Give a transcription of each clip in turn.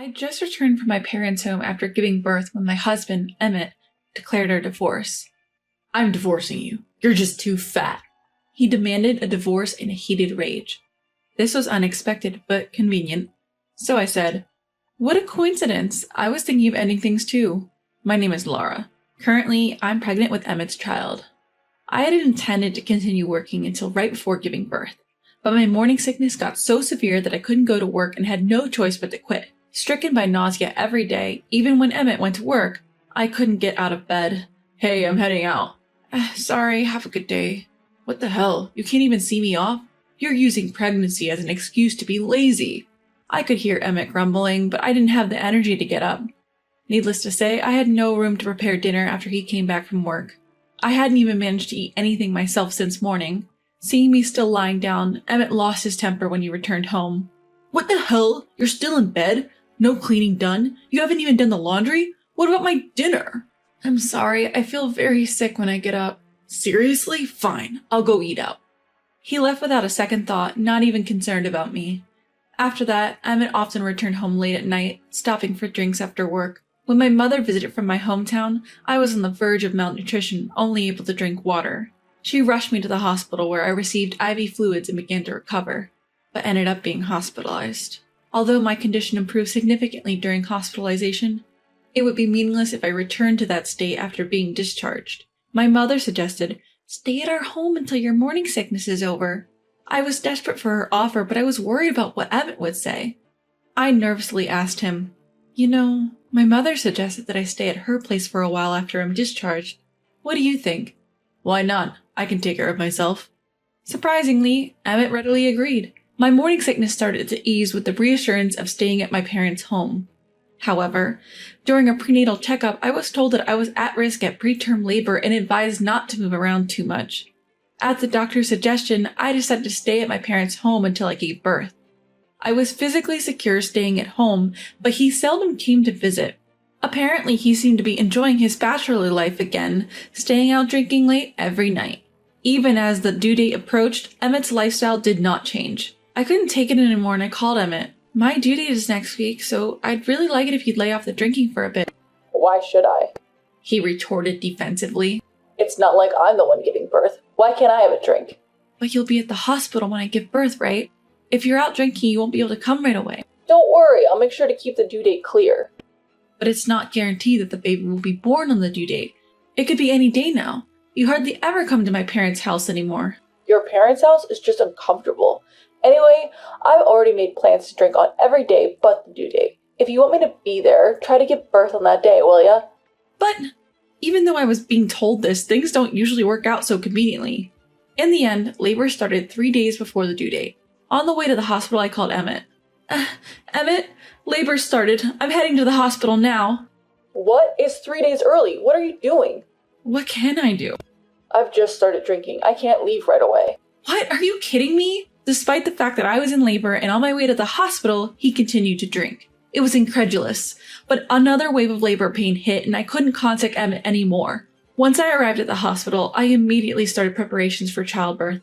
I just returned from my parents' home after giving birth when my husband, Emmett, declared our divorce. I'm divorcing you. You're just too fat. He demanded a divorce in a heated rage. This was unexpected, but convenient. So I said, "What a coincidence. I was thinking of ending things too. My name is Laura. Currently, I'm pregnant with Emmett's child." I had intended to continue working until right before giving birth, but my morning sickness got so severe that I couldn't go to work and had no choice but to quit. Stricken by nausea every day, even when Emmett went to work, I couldn't get out of bed. Hey, I'm heading out. Sorry, have a good day. What the hell? You can't even see me off? You're using pregnancy as an excuse to be lazy. I could hear Emmett grumbling, but I didn't have the energy to get up. Needless to say, I had no room to prepare dinner after he came back from work. I hadn't even managed to eat anything myself since morning. Seeing me still lying down, Emmett lost his temper when he returned home. What the hell? You're still in bed? No cleaning done? You haven't even done the laundry? What about my dinner? I'm sorry, I feel very sick when I get up. Seriously? Fine, I'll go eat out. He left without a second thought, not even concerned about me. After that, Emmett often returned home late at night, stopping for drinks after work. When my mother visited from my hometown, I was on the verge of malnutrition, only able to drink water. She rushed me to the hospital where I received IV fluids and began to recover, but ended up being hospitalized. Although my condition improved significantly during hospitalization, it would be meaningless if I returned to that state after being discharged. My mother suggested, "Stay at our home until your morning sickness is over." I was desperate for her offer, but I was worried about what Emmett would say. I nervously asked him, "You know, my mother suggested that I stay at her place for a while after I'm discharged. What do you think?" Why not? I can take care of myself. Surprisingly, Emmett readily agreed. My morning sickness started to ease with the reassurance of staying at my parents' home. However, during a prenatal checkup, I was told that I was at risk at preterm labor and advised not to move around too much. At the doctor's suggestion, I decided to stay at my parents' home until I gave birth. I was physically secure staying at home, but he seldom came to visit. Apparently, he seemed to be enjoying his bachelor life again, staying out drinking late every night. Even as the due date approached, Emmett's lifestyle did not change. I couldn't take it anymore and I called Emmett. "My due date is next week, so I'd really like it if you'd lay off the drinking for a bit." "Why should I?" he retorted defensively. "It's not like I'm the one giving birth. Why can't I have a drink?" "But you'll be at the hospital when I give birth, right? If you're out drinking, you won't be able to come right away." "Don't worry, I'll make sure to keep the due date clear." "But it's not guaranteed that the baby will be born on the due date. It could be any day now. You hardly ever come to my parents' house anymore." "Your parents' house is just uncomfortable. Anyway, I've already made plans to drink on every day but the due date. If you want me to be there, try to give birth on that day, will ya?" But even though I was being told this, things don't usually work out so conveniently. In the end, labor started 3 days before the due date. On the way to the hospital, I called Emmett. Emmett, labor's started. I'm heading to the hospital now." "What? It's 3 days early. What are you doing?" "What can I do?" "I've just started drinking. I can't leave right away." "What? Are you kidding me?" Despite the fact that I was in labor and on my way to the hospital, he continued to drink. It was incredulous, but another wave of labor pain hit and I couldn't contact Emmett anymore. Once I arrived at the hospital, I immediately started preparations for childbirth.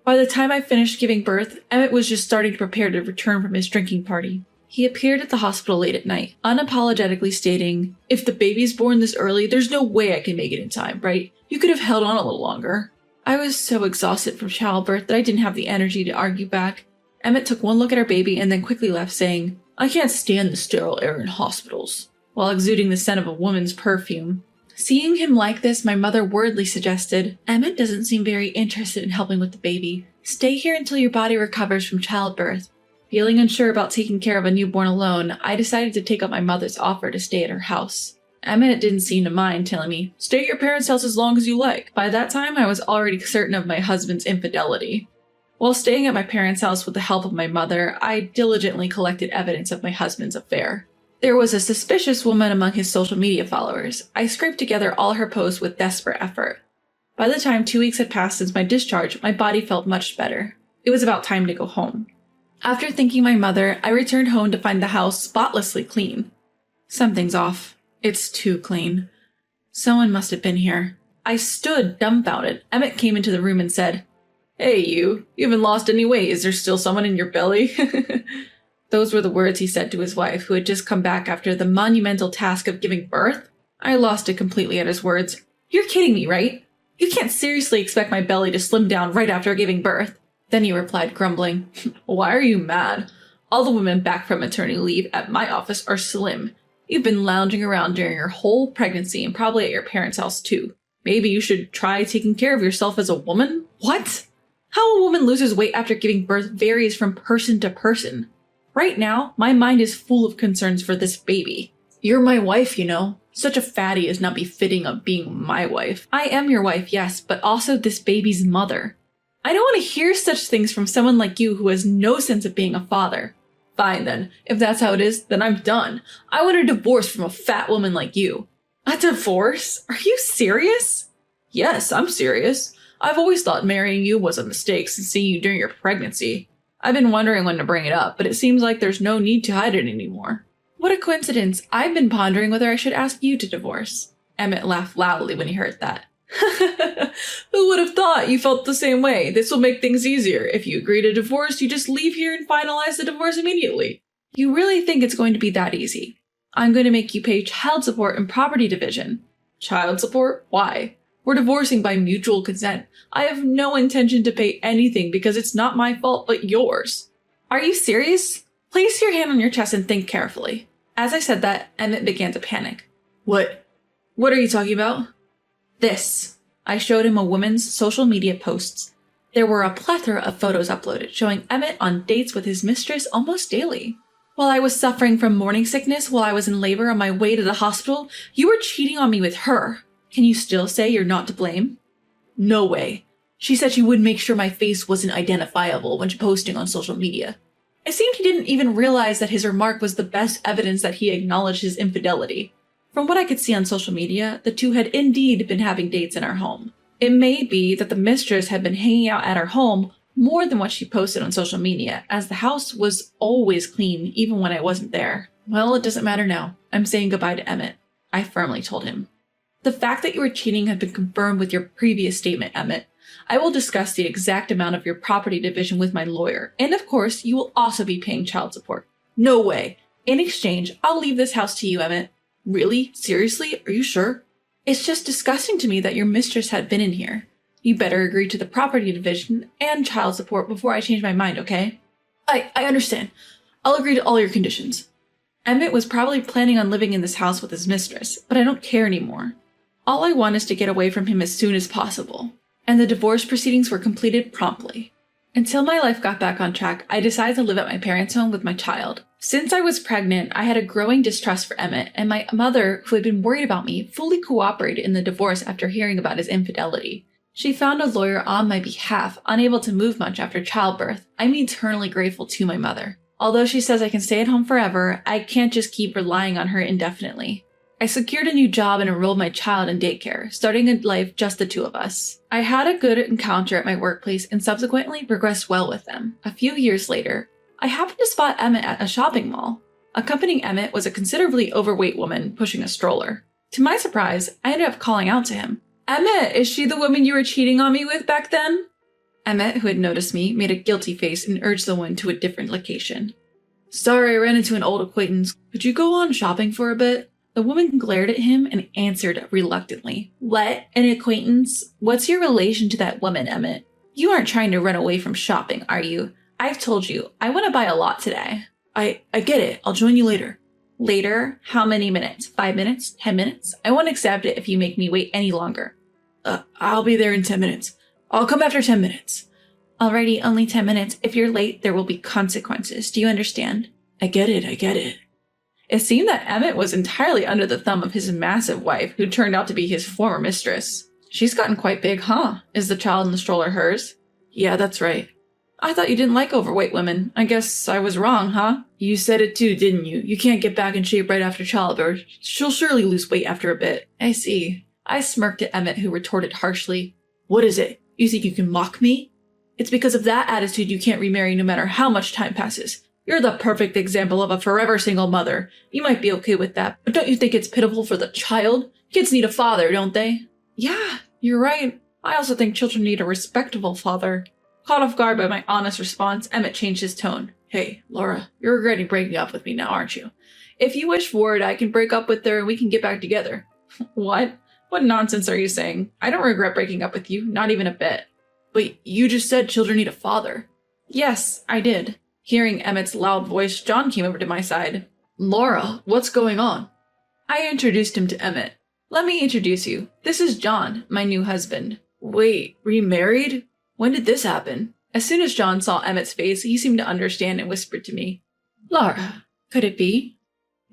By the time I finished giving birth, Emmett was just starting to prepare to return from his drinking party. He appeared at the hospital late at night, unapologetically stating, "If the baby's born this early, there's no way I can make it in time, right? You could have held on a little longer." I was so exhausted from childbirth that I didn't have the energy to argue back. Emmett took one look at our baby and then quickly left, saying, "I can't stand the sterile air in hospitals," while exuding the scent of a woman's perfume. Seeing him like this, my mother worriedly suggested, "Emmett doesn't seem very interested in helping with the baby. Stay here until your body recovers from childbirth." Feeling unsure about taking care of a newborn alone, I decided to take up my mother's offer to stay at her house. Emmett didn't seem to mind, telling me, "Stay at your parents' house as long as you like." By that time, I was already certain of my husband's infidelity. While staying at my parents' house with the help of my mother, I diligently collected evidence of my husband's affair. There was a suspicious woman among his social media followers. I scraped together all her posts with desperate effort. By the time 2 weeks had passed since my discharge, my body felt much better. It was about time to go home. After thanking my mother, I returned home to find the house spotlessly clean. Something's off. It's too clean. Someone must have been here. I stood dumbfounded. Emmett came into the room and said, "Hey, you haven't lost any weight. Is there still someone in your belly?" Those were the words he said to his wife, who had just come back after the monumental task of giving birth? I lost it completely at his words. You're kidding me, right? You can't seriously expect my belly to slim down right after giving birth. Then he replied, grumbling, Why are you mad? All the women back from maternity leave at my office are slim. You've been lounging around during your whole pregnancy and probably at your parents' house too. Maybe you should try taking care of yourself as a woman? What? How a woman loses weight after giving birth varies from person to person. Right now, my mind is full of concerns for this baby. You're my wife, you know. Such a fatty is not befitting of being my wife. I am your wife, yes, but also this baby's mother. I don't want to hear such things from someone like you who has no sense of being a father. Fine then, if that's how it is, then I'm done. I want a divorce from a fat woman like you. A divorce? Are you serious? Yes, I'm serious. I've always thought marrying you was a mistake since seeing you during your pregnancy. I've been wondering when to bring it up, but it seems like there's no need to hide it anymore. What a coincidence. I've been pondering whether I should ask you to divorce. Emmett laughed loudly when he heard that. Who would have thought you felt the same way? This will make things easier. If you agree to divorce, you just leave here and finalize the divorce immediately. You really think it's going to be that easy? I'm going to make you pay child support and property division. Child support? Why? We're divorcing by mutual consent. I have no intention to pay anything because it's not my fault but yours. Are you serious? Place your hand on your chest and think carefully. As I said that, Emmett began to panic. What? What are you talking about? This. I showed him a woman's social media posts. There were a plethora of photos uploaded showing Emmett on dates with his mistress almost daily. While I was suffering from morning sickness while I was in labor on my way to the hospital, you were cheating on me with her. Can you still say you're not to blame? No way. She said she would make sure my face wasn't identifiable when posting on social media. It seemed he didn't even realize that his remark was the best evidence that he acknowledged his infidelity. From what I could see on social media, the two had indeed been having dates in our home. It may be that the mistress had been hanging out at our home more than what she posted on social media, as the house was always clean even when I wasn't there. Well, it doesn't matter now. I'm saying goodbye to Emmett, I firmly told him. The fact that you were cheating had been confirmed with your previous statement, Emmett. I will discuss the exact amount of your property division with my lawyer, and of course, you will also be paying child support. No way. In exchange, I'll leave this house to you, Emmett. Really? Seriously? Are you sure? It's just disgusting to me that your mistress had been in here. You better agree to the property division and child support before I change my mind, okay? I understand. I'll agree to all your conditions. Emmett was probably planning on living in this house with his mistress, but I don't care anymore. All I want is to get away from him as soon as possible. And the divorce proceedings were completed promptly. Until my life got back on track, I decided to live at my parents' home with my child. Since I was pregnant, I had a growing distrust for Emmett, and my mother, who had been worried about me, fully cooperated in the divorce after hearing about his infidelity. She found a lawyer on my behalf, unable to move much after childbirth. I'm eternally grateful to my mother. Although she says I can stay at home forever, I can't just keep relying on her indefinitely. I secured a new job and enrolled my child in daycare, starting a life just the two of us. I had a good encounter at my workplace and subsequently progressed well with them. A few years later, I happened to spot Emmett at a shopping mall. Accompanying Emmett was a considerably overweight woman pushing a stroller. To my surprise, I ended up calling out to him. Emmett, is she the woman you were cheating on me with back then? Emmett, who had noticed me, made a guilty face and urged the woman to a different location. Sorry, I ran into an old acquaintance. Could you go on shopping for a bit? The woman glared at him and answered reluctantly. What? An acquaintance? What's your relation to that woman, Emmett? You aren't trying to run away from shopping, are you? I've told you, I want to buy a lot today. I get it. I'll join you later. Later? How many minutes? 5 minutes? 10 minutes? I won't accept it if you make me wait any longer. I'll be there in 10 minutes. I'll come after 10 minutes. Alrighty, only 10 minutes. If you're late, there will be consequences. Do you understand? I get it. It seemed that Emmett was entirely under the thumb of his massive wife, who turned out to be his former mistress. She's gotten quite big, huh? Is the child in the stroller hers? Yeah, that's right. I thought you didn't like overweight women. I guess I was wrong, huh? You said it too, didn't you? You can't get back in shape right after childbirth. She'll surely lose weight after a bit. I see. I smirked at Emmett, who retorted harshly. What is it? You think you can mock me? It's because of that attitude you can't remarry no matter how much time passes. You're the perfect example of a forever single mother. You might be okay with that, but don't you think it's pitiful for the child? Kids need a father, don't they? Yeah, you're right. I also think children need a respectable father. Caught off guard by my honest response, Emmett changed his tone. Hey, Laura, you're regretting breaking up with me now, aren't you? If you wish for it, I can break up with her and we can get back together. What? What nonsense are you saying? I don't regret breaking up with you, not even a bit. But you just said children need a father. Yes, I did. Hearing Emmett's loud voice, John came over to my side. Laura, what's going on? I introduced him to Emmett. Let me introduce you. This is John, my new husband. Wait, remarried? When did this happen? As soon as John saw Emmett's face, he seemed to understand and whispered to me. Laura, could it be?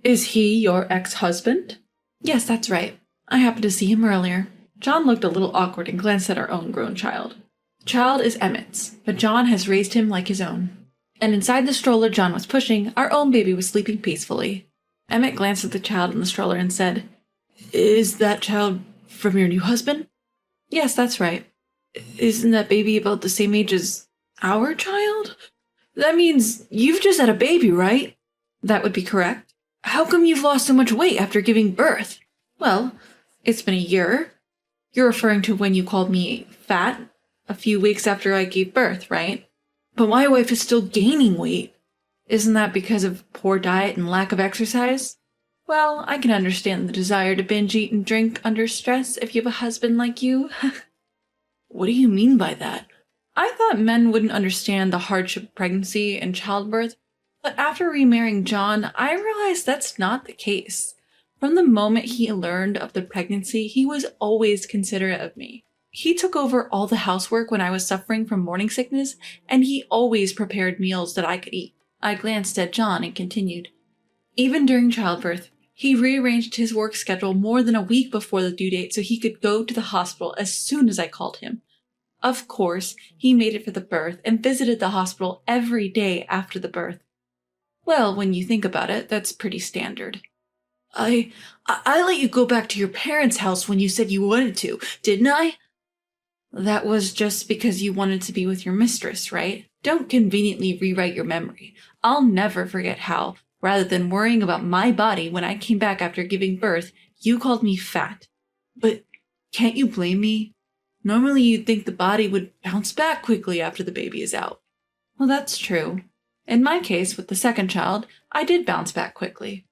Is he your ex-husband? Yes, that's right. I happened to see him earlier. John looked a little awkward and glanced at our own grown child. The child is Emmett's, but John has raised him like his own. And inside the stroller John was pushing, our own baby was sleeping peacefully. Emmett glanced at the child in the stroller and said, Is that child from your new husband? Yes, that's right. Isn't that baby about the same age as our child? That means you've just had a baby, right? That would be correct. How come you've lost so much weight after giving birth? Well, it's been a year. You're referring to when you called me fat a few weeks after I gave birth, right? But my wife is still gaining weight. Isn't that because of poor diet and lack of exercise? Well, I can understand the desire to binge eat and drink under stress if you have a husband like you. What do you mean by that? I thought men wouldn't understand the hardship of pregnancy and childbirth, but after remarrying John, I realized that's not the case. From the moment he learned of the pregnancy, he was always considerate of me. He took over all the housework when I was suffering from morning sickness, and he always prepared meals that I could eat. I glanced at John and continued. Even during childbirth, he rearranged his work schedule more than a week before the due date so he could go to the hospital as soon as I called him. Of course, he made it for the birth and visited the hospital every day after the birth. Well, when you think about it, that's pretty standard. I let you go back to your parents' house when you said you wanted to, didn't I? That was just because you wanted to be with your mistress, right? Don't conveniently rewrite your memory. I'll never forget how, rather than worrying about my body when I came back after giving birth, you called me fat. But can't you blame me? Normally you'd think the body would bounce back quickly after the baby is out. Well, that's true. In my case, with the second child, I did bounce back quickly.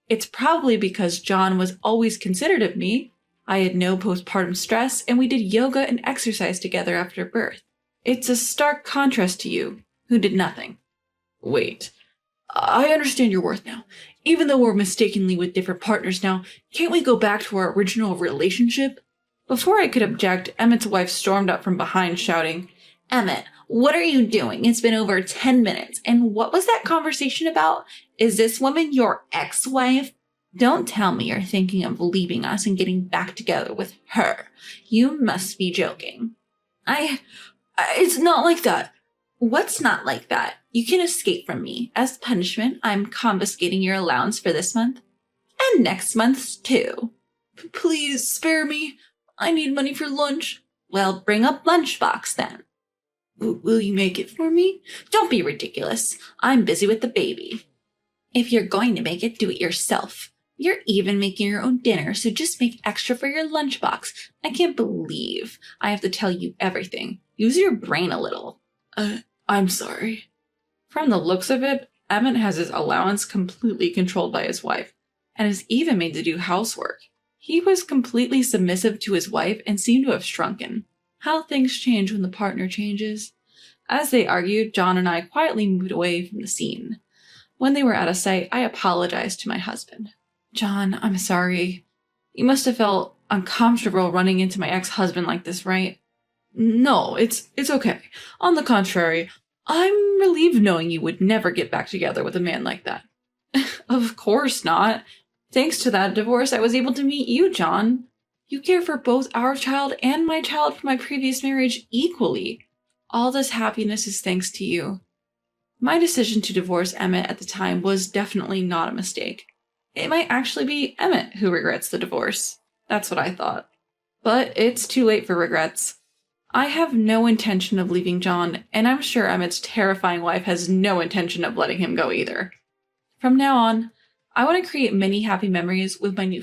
It's probably because John was always considerate of me. I had no postpartum stress, and we did yoga and exercise together after birth. It's a stark contrast to you, who did nothing. Wait, I understand your worth now. Even though we're mistakenly with different partners now, can't we go back to our original relationship? Before I could object, Emmett's wife stormed up from behind, shouting, Emmett, what are you doing? It's been over 10 minutes, and what was that conversation about? Is this woman your ex-wife? Don't tell me you're thinking of leaving us and getting back together with her. You must be joking. It's not like that. What's not like that? You can escape from me. As punishment, I'm confiscating your allowance for this month. And next month's too. Please spare me. I need money for lunch. Well, bring a lunchbox then. Will you make it for me? Don't be ridiculous. I'm busy with the baby. If you're going to make it, do it yourself. You're even making your own dinner, so just make extra for your lunchbox. I can't believe I have to tell you everything. Use your brain a little. I'm sorry. From the looks of it, Emmett has his allowance completely controlled by his wife, and is even made to do housework. He was completely submissive to his wife and seemed to have shrunken. How things change when the partner changes. As they argued, John and I quietly moved away from the scene. When they were out of sight, I apologized to my husband. John, I'm sorry. You must have felt uncomfortable running into my ex-husband like this, right? No, it's okay. On the contrary, I'm relieved knowing you would never get back together with a man like that. Of course not. Thanks to that divorce, I was able to meet you, John. You care for both our child and my child from my previous marriage equally. All this happiness is thanks to you. My decision to divorce Emmett at the time was definitely not a mistake. It might actually be Emmett who regrets the divorce. That's what I thought. But it's too late for regrets. I have no intention of leaving John, and I'm sure Emmett's terrifying wife has no intention of letting him go either. From now on, I want to create many happy memories with my new